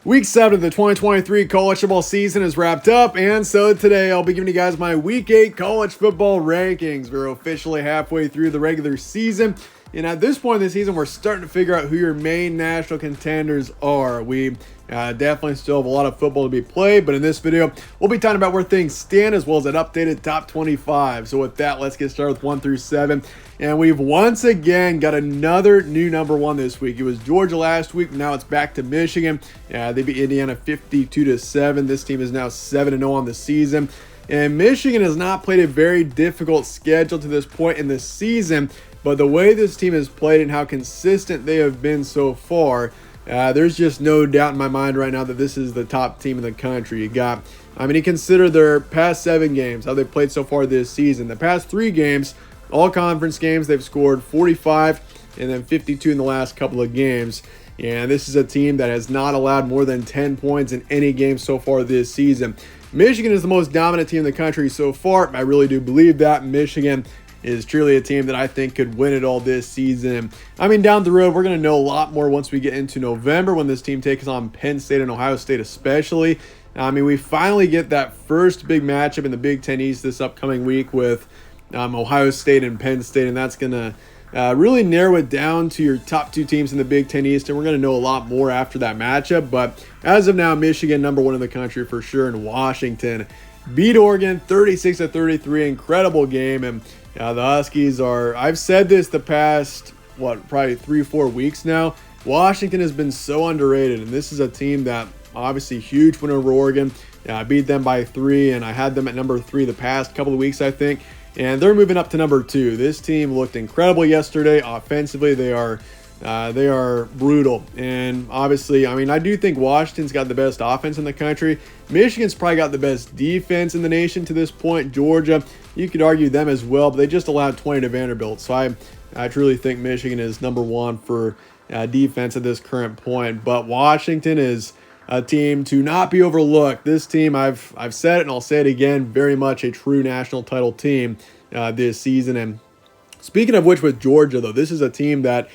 Week 7 of the 2023 college football season is wrapped up, and so today I'll be giving you guys my Week 8 college football rankings. We're officially halfway through the regular season, and at this point in the season, we're starting to figure out who your main national contenders are. We definitely still have a lot of football to be played, but in this video, we'll be talking about where things stand as well as an updated top 25. So with that, let's get started with 1 through 7. And we've once again got another new number one this week. It was Georgia last week. Now it's back to Michigan. They beat Indiana 52-7. This team is now 7-0 on the season. And Michigan has not played a very difficult schedule to this point in the season. But the way this team has played and how consistent they have been so far, there's just no doubt in my mind right now that this is the top team in the country. You consider their past 7 games, how they've played so far this season. The past 3 games, all conference games, they've scored 45 and then 52 in the last couple of games. And this is a team that has not allowed more than 10 points in any game so far this season. Michigan is the most dominant team in the country so far. I really do believe that. Michigan is truly a team that I think could win it all this season. Down the road, we're going to know a lot more once we get into November when this team takes on Penn State and Ohio State especially. We finally get that first big matchup in the Big Ten East this upcoming week with Ohio State and Penn State, and that's going to really narrow it down to your top 2 teams in the Big Ten East, and we're going to know a lot more after that matchup. But as of now, Michigan, number 1 in the country for sure, and Washington beat Oregon 36-33, incredible game. And the Huskies are, I've said this the past, probably 3-4 weeks now, Washington has been so underrated, and this is a team that obviously huge win over Oregon. I beat them by 3, and I had them at number 3 the past couple of weeks, I think. And they're moving up to number 2. This team looked incredible yesterday. Offensively, they are brutal. And obviously, I do think Washington's got the best offense in the country. Michigan's probably got the best defense in the nation to this point. Georgia, you could argue them as well, but they just allowed 20 to Vanderbilt. So I truly think Michigan is number 1 for defense at this current point. But Washington is a team to not be overlooked. This team, I've said it and I'll say it again, very much a true national title team this season. And speaking of which, with Georgia, though, this is a team that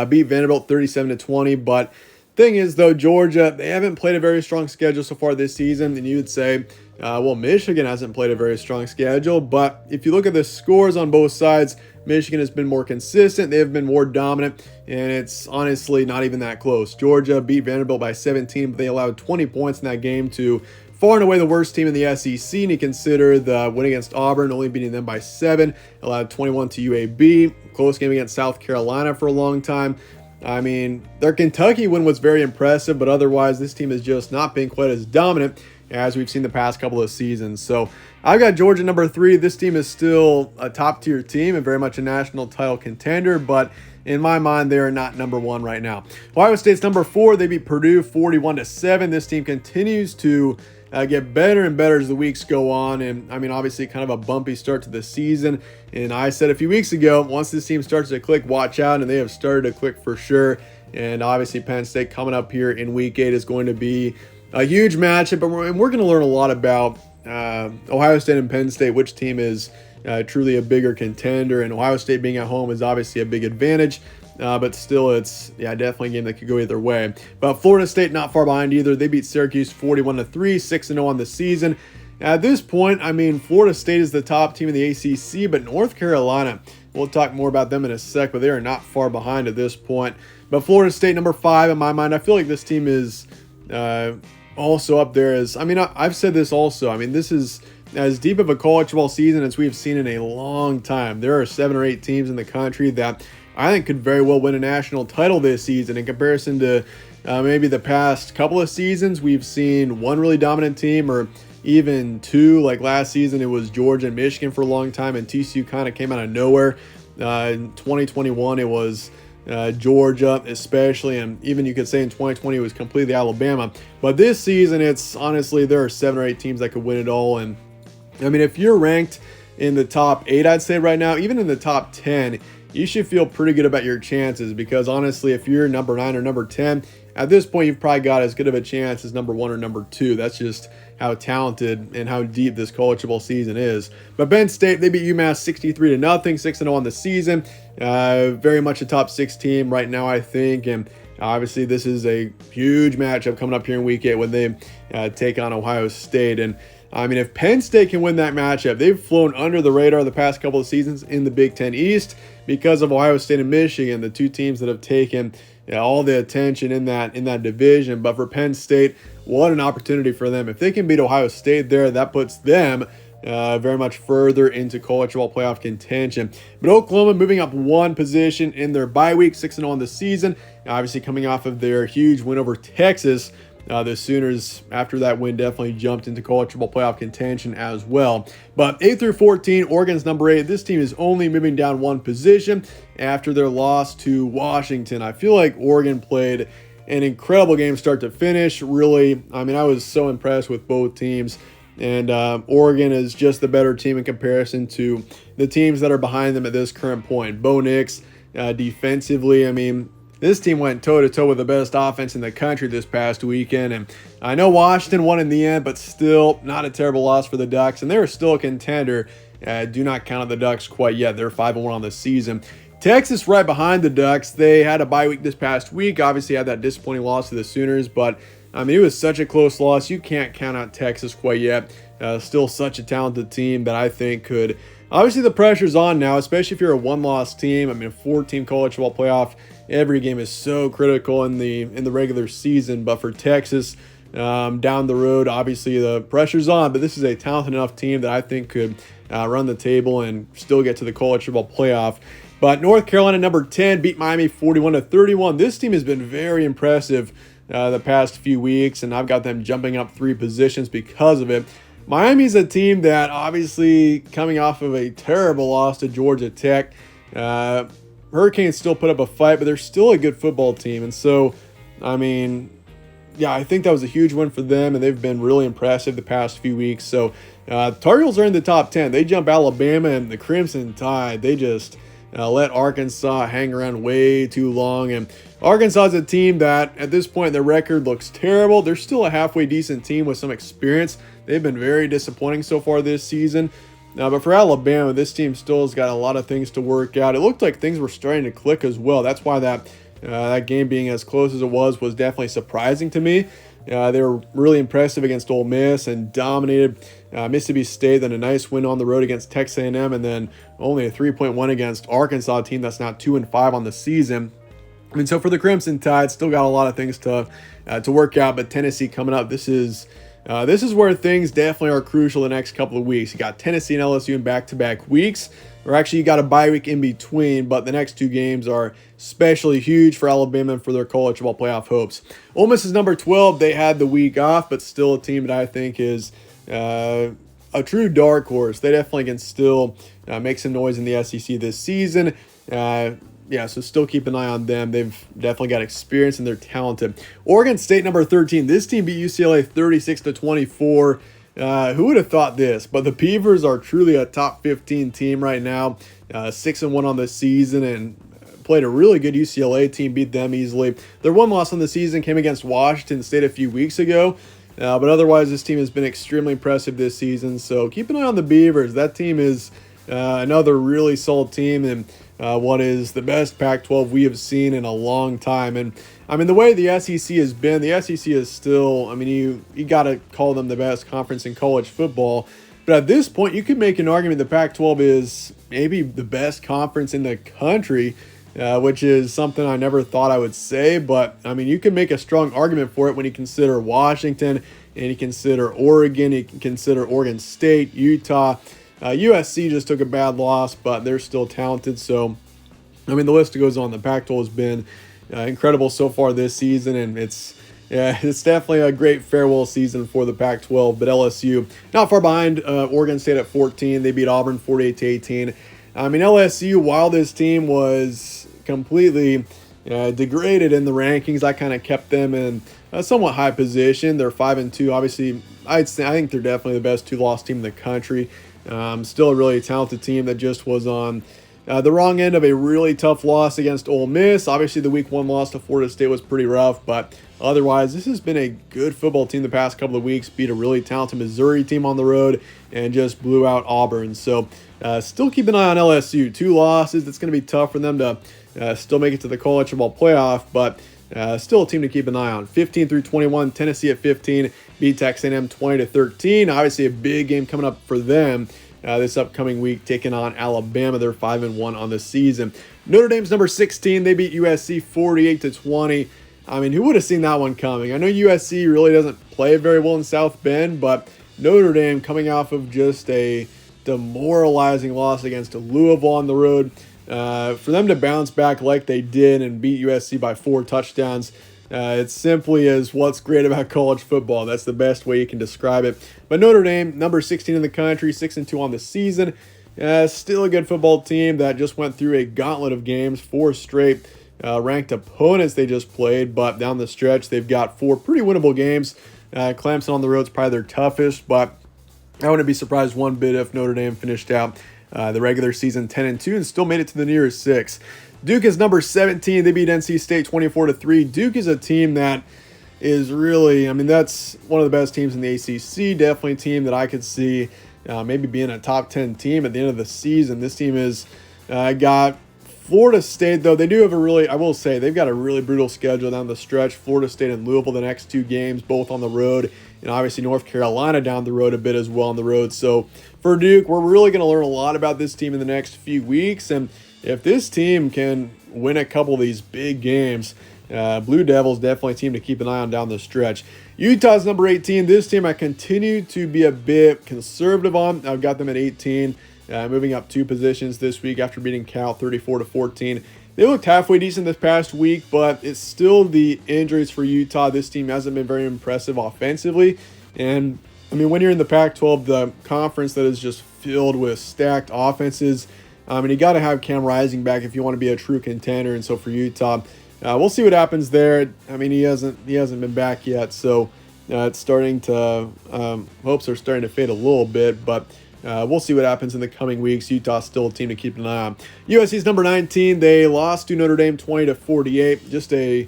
beat Vanderbilt 37-20. But thing is, though, Georgia, they haven't played a very strong schedule so far this season. And you would say, Michigan hasn't played a very strong schedule. But if you look at the scores on both sides, Michigan has been more consistent. They have been more dominant, and it's honestly not even that close. Georgia beat Vanderbilt by 17, but they allowed 20 points in that game to far and away the worst team in the SEC. And you consider the win against Auburn, only beating them by 7, allowed 21 to UAB. Close game against South Carolina for a long time. Their Kentucky win was very impressive, but otherwise this team has just not been quite as dominant as we've seen the past couple of seasons. So I've got Georgia number 3. This team is still a top tier team and very much a national title contender, but in my mind, they are not number 1 right now. Ohio State's number 4. They beat Purdue 41-7. This team continues to get better and better as the weeks go on. And obviously kind of a bumpy start to the season. And I said a few weeks ago, once this team starts to click, watch out. And they have started to click for sure. And obviously Penn State coming up here in week 8 is going to be a huge matchup. But we're going to learn a lot about Ohio State and Penn State, which team is truly a bigger contender. And Ohio State being at home is obviously a big advantage. But still, it's definitely a game that could go either way. But Florida State not far behind either. They beat Syracuse 41-3, 6-0 on the season. At this point, Florida State is the top team in the ACC, but North Carolina, we'll talk more about them in a sec, but they are not far behind at this point. But Florida State number 5 in my mind. I feel like this team is also up there as, I've said this also. This is as deep of a college football season as we've seen in a long time. There are 7 or 8 teams in the country that I think could very well win a national title this season. In comparison to maybe the past couple of seasons, we've seen one really dominant team, or even 2. Like last season, it was Georgia and Michigan for a long time, and TCU kind of came out of nowhere. In 2021, it was Georgia especially, and even you could say in 2020 it was completely Alabama. But this season, it's honestly, there are 7 or 8 teams that could win it all. And if you're ranked in the top 8, I'd say right now, even in the top 10, you should feel pretty good about your chances, because honestly, if you're number 9 or number 10, at this point, you've probably got as good of a chance as number 1 or number 2. That's just how talented and how deep this college football season is. But Penn State, they beat UMass 63-0, 6-0 on the season. Very much a top 6 team right now, I think. And obviously, this is a huge matchup coming up here in Week 8 when they take on Ohio State. And I mean, if Penn State can win that matchup, they've flown under the radar the past couple of seasons in the Big Ten East because of Ohio State and Michigan, the two teams that have taken all the attention in that division. But for Penn State, what an opportunity for them. If they can beat Ohio State there, that puts them very much further into college football playoff contention. But Oklahoma moving up one position in their bye week, 6-0 on the season. Obviously coming off of their huge win over Texas. The Sooners, after that win, definitely jumped into college football playoff contention as well. But 8 through 14, Oregon's number 8. This team is only moving down one position after their loss to Washington. I feel like Oregon played an incredible game start to finish. Really, I mean, I was so impressed with both teams. And Oregon is just the better team in comparison to the teams that are behind them at this current point. Bo Nix, defensively, I mean, this team went toe-to-toe with the best offense in the country this past weekend. And I know Washington won in the end, but still not a terrible loss for the Ducks. And they're still a contender. Do not count out the Ducks quite yet. They're 5-1 on the season. Texas right behind the Ducks. They had a bye week this past week. Obviously had that disappointing loss to the Sooners. But, I mean, it was such a close loss. You can't count out Texas quite yet. Still such a talented team that I think could... Obviously, the pressure's on now, especially if you're a one-loss team. I mean, a 4-team college football playoff, every game is so critical in the regular season. But for Texas, down the road, obviously the pressure's on. But this is a talented enough team that I think could run the table and still get to the college football playoff. But North Carolina, number 10, beat Miami 41-31. This team has been very impressive the past few weeks, and I've got them jumping up 3 positions because of it. Miami's a team that obviously coming off of a terrible loss to Georgia Tech. Hurricanes still put up a fight, but they're still a good football team. And so, I mean, yeah, I think that was a huge win for them, and they've been really impressive the past few weeks. So, Tar Heels are in the top 10. They jump Alabama, and the Crimson Tide, they just let Arkansas hang around way too long. And Arkansas is a team that, at this point, their record looks terrible. They're still a halfway decent team with some experience. They've been very disappointing so far this season. But for Alabama, this team still has got a lot of things to work out. It looked like things were starting to click as well. That's why that game being as close as it was definitely surprising to me. They were really impressive against Ole Miss and dominated Mississippi State. Then a nice win on the road against Texas A&M, and then only a 3-point win against Arkansas, a team that's now 2-5 on the season. I mean, so for the Crimson Tide, still got a lot of things to work out. But Tennessee coming up, this is where things definitely are crucial the next couple of weeks. You got Tennessee and LSU in back-to-back weeks. Or actually, you got a bye week in between, but the next 2 games are especially huge for Alabama and for their college football playoff hopes. Ole Miss is number 12. They had the week off, but still a team that I think is a true dark horse. They definitely can still make some noise in the SEC this season. So still keep an eye on them. They've definitely got experience and they're talented. Oregon State, number 13. This team beat UCLA 36-24. Who would have thought this? But the Beavers are truly a top 15 team right now. 6-1 on the season and played a really good UCLA team, beat them easily. Their one loss on the season came against Washington State a few weeks ago. But otherwise, this team has been extremely impressive this season. So keep an eye on the Beavers. That team is another really solid team and what is the best Pac-12 we have seen in a long time. And I mean, the way the SEC has been, the SEC is still, I mean, you got to call them the best conference in college football. But at this point, you could make an argument the Pac-12 is maybe the best conference in the country, which is something I never thought I would say. But I mean, you can make a strong argument for it when you consider Washington and you consider Oregon, you can consider Oregon State, Utah. USC just took a bad loss, but they're still talented. So, I mean, the list goes on. The Pac-12 has been incredible so far this season, and it's definitely a great farewell season for the Pac-12. But LSU not far behind Oregon State at 14. They beat Auburn 48-18. I mean, LSU, while this team was completely degraded in the rankings, I kind of kept them in a somewhat high position. They're 5-2. Obviously, I think they're definitely the best 2-loss team in the country. Still a really talented team that just was on the wrong end of a really tough loss against Ole Miss. Obviously, the Week 1 loss to Florida State was pretty rough, but otherwise, this has been a good football team the past couple of weeks. Beat a really talented Missouri team on the road and just blew out Auburn. So, still keep an eye on LSU. 2 losses. It's going to be tough for them to still make it to the college football playoff, but still a team to keep an eye on. 15-21, Tennessee at 15, beat Texas A&M 20-13. Obviously, a big game coming up for them this upcoming week, taking on Alabama. They're 5-1 on the season. Notre Dame's number 16. They beat USC 48-20. I mean, who would have seen that one coming? I know USC really doesn't play very well in South Bend, but Notre Dame coming off of just a demoralizing loss against Louisville on the road. For them to bounce back like they did and beat USC by 4 touchdowns, it simply is what's great about college football. That's the best way you can describe it. But Notre Dame, number 16 in the country, 6-2 on the season. Still a good football team that just went through a gauntlet of games, 4 straight ranked opponents they just played. But down the stretch, they've got 4 pretty winnable games. Clemson on the road is probably their toughest, but I wouldn't be surprised one bit if Notre Dame finished out the regular season 10-2 and still made it to the nearest 6. Duke is number 17. They beat NC State 24-3. Duke is a team that is really, I mean, that's one of the best teams in the ACC. Definitely a team that I could see maybe being a top 10 team at the end of the season. This team has got Florida State, though. They do have I will say, they've got a really brutal schedule down the stretch. Florida State and Louisville the next 2 games, both on the road. And obviously North Carolina down the road a bit as well on the road. So for Duke, we're really going to learn a lot about this team in the next few weeks. And if this team can win a couple of these big games, Blue Devils definitely a team to keep an eye on down the stretch. Utah's number 18. This team I continue to be a bit conservative on. I've got them at 18, moving up 2 positions this week after beating Cal 34-14. They looked halfway decent this past week, but it's still the injuries for Utah. This team hasn't been very impressive offensively. And, I mean, when you're in the Pac-12, the conference that is just filled with stacked offenses, and you got to have Cam Rising back if you want to be a true contender. And so for Utah, we'll see what happens there. I mean, he hasn't been back yet, so it's starting to hopes are starting to fade a little bit. But we'll see what happens in the coming weeks. Utah's still a team to keep an eye on. USC's number 19. They lost to Notre Dame 20-48. Just a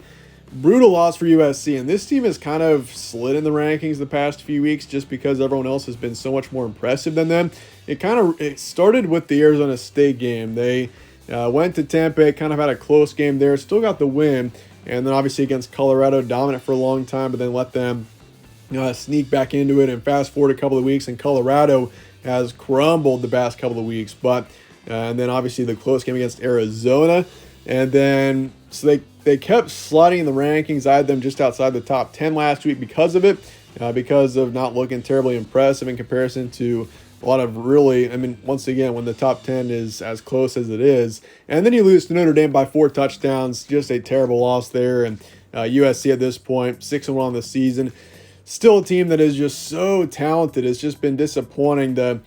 brutal loss for USC. And this team has kind of slid in the rankings the past few weeks just because everyone else has been so much more impressive than them. It started with the Arizona State game. They went to Tempe, kind of had a close game there, still got the win. And then obviously against Colorado, dominant for a long time, but then let them sneak back into it. And fast forward a couple of weeks, and Colorado has crumbled the past couple of weeks. But and then obviously the close game against Arizona. And then so they kept sliding in the rankings. I had them just outside the top 10 last week because of it, because of not looking terribly impressive in comparison to a lot of really, I mean, once again, when the top 10 is as close as it is. And then you lose to Notre Dame by 4 touchdowns, just a terrible loss there. And USC at this point, 6-1 on the season. Still a team that is just so talented. It's just been disappointing to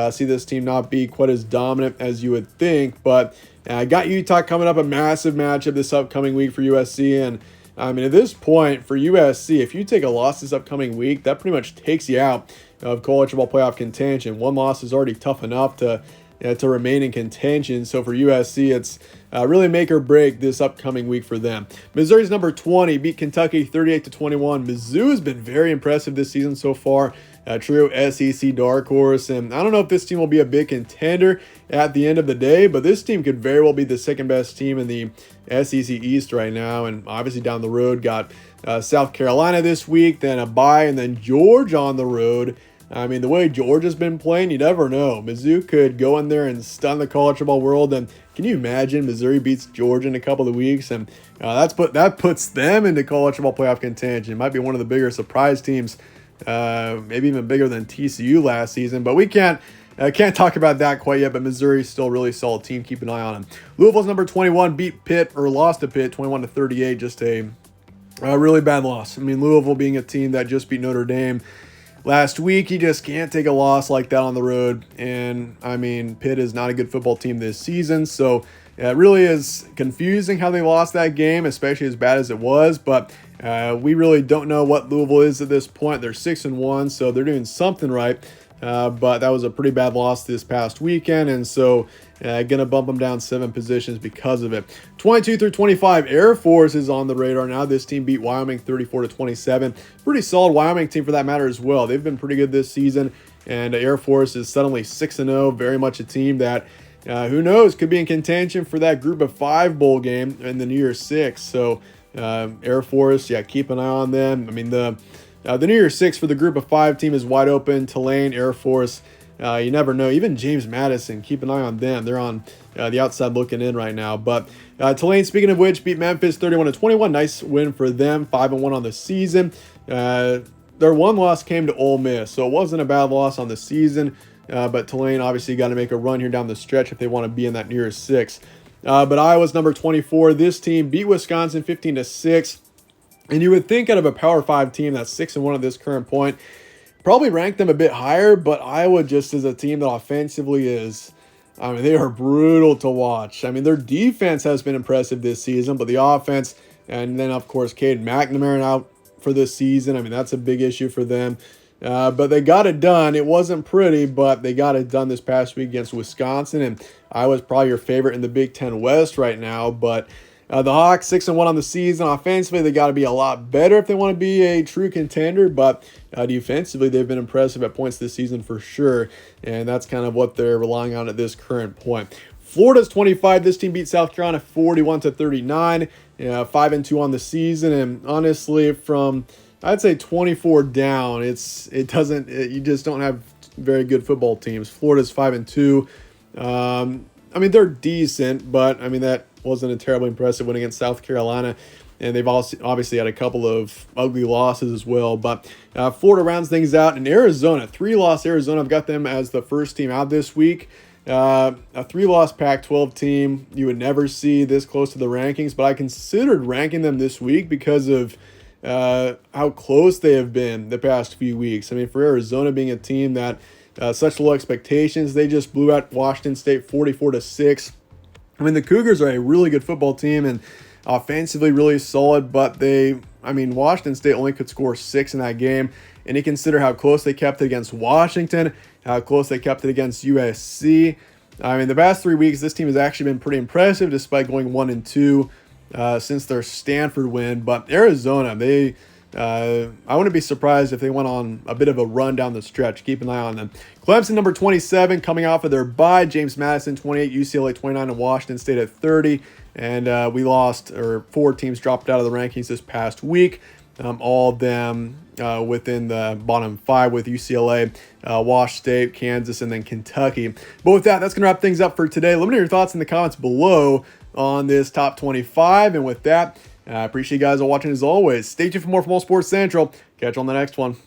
see this team not be quite as dominant as you would think. But I got Utah coming up, a massive matchup this upcoming week for USC. And I mean, at this point for USC, if you take a loss this upcoming week, that pretty much takes you out of college football playoff contention. 1 loss is already tough enough to remain in contention. So for USC, it's really make or break this upcoming week for them. Missouri's number 20, beat Kentucky 38-21. Mizzou has been very impressive this season so far. True SEC dark horse, and I don't know if this team will be a big contender at the end of the day, but this team could very well be the second best team in the SEC East right now. And obviously down the road, got South Carolina this week, then a bye, and then Georgia on the road. I mean, the way Georgia's been playing, you never know. Mizzou could go in there and stun the college football world. And can you imagine Missouri beats Georgia in a couple of weeks? And that puts them into college football playoff contention. It might be one of the bigger surprise teams, maybe even bigger than TCU last season. But we can't talk about that quite yet. But Missouri's still a really solid team. Keep an eye on them. Louisville's number 21, lost to Pitt 21-38. Just a really bad loss. I mean, Louisville being a team that just beat Notre Dame last week, you just can't take a loss like that on the road. And, I mean, Pitt is not a good football team this season. So, it really is confusing how they lost that game, especially as bad as it was. But we really don't know what Louisville is at this point. They're 6-1, so they're doing something right. But that was a pretty bad loss this past weekend. And so Going to bump them down 7 positions because of it. 22 through 25, Air Force is on the radar now. This team beat Wyoming 34-27. Pretty solid Wyoming team for that matter as well. They've been pretty good this season, and Air Force is suddenly 6-0. Very much a team that, who knows, could be in contention for that Group of 5 bowl game in the New Year's Six. So Air Force, yeah, keep an eye on them. I mean, the New Year's Six for the Group of 5 team is wide open. Tulane, Air Force, you never know. Even James Madison, keep an eye on them. They're on the outside looking in right now. But Tulane, speaking of which, beat Memphis 31-21. Nice win for them, 5-1 on the season. Their one loss came to Ole Miss, so it wasn't a bad loss on the season. But Tulane obviously got to make a run here down the stretch if they want to be in that New Year's Six. But Iowa's number 24. This team beat Wisconsin 15-6. And you would think out of a Power 5 team that's 6-1 at this current point, probably rank them a bit higher, but Iowa just is a team that offensively is, I mean, they are brutal to watch. I mean, their defense has been impressive this season, but the offense, and then, of course, Cade McNamara out for this season. I mean, that's a big issue for them. But they got it done. It wasn't pretty, but they got it done this past week against Wisconsin, and Iowa's probably your favorite in the Big Ten West right now, but the Hawks 6-1 on the season. Offensively, they got to be a lot better if they want to be a true contender, but defensively, they've been impressive at points this season for sure, and that's kind of what they're relying on at this current point. Florida's 25. This team beat South Carolina 41-39, 5-2 on the season, and honestly, from I'd say 24 down, you just don't have very good football teams. Florida's 5-2. I mean, they're decent, but I mean that wasn't a terribly impressive win against South Carolina, and they've also obviously had a couple of ugly losses as well. But Florida rounds things out, and Arizona, 3-loss Arizona. I've got them as the first team out this week. A 3-loss Pac-12 team you would never see this close to the rankings, but I considered ranking them this week because of how close they have been the past few weeks. I mean, for Arizona being a team that such low expectations, they just blew out Washington State 44-6. I mean, the Cougars are a really good football team and offensively really solid, but Washington State only could score 6 in that game. And you consider how close they kept it against Washington, how close they kept it against USC. I mean, the past 3 weeks, this team has actually been pretty impressive despite going 1-2 since their Stanford win. But Arizona, I wouldn't be surprised if they went on a bit of a run down the stretch. Keep an eye on them. Clemson, number 27, coming off of their bye. James Madison, 28, UCLA, 29, and Washington State at 30. And we lost, or 4 teams dropped out of the rankings this past week. All of them within the bottom 5 with UCLA, Wash State, Kansas, and then Kentucky. But with that, that's going to wrap things up for today. Let me know your thoughts in the comments below on this top 25. And with that, I appreciate you guys all watching as always. Stay tuned for more from All Sports Central. Catch you on the next one.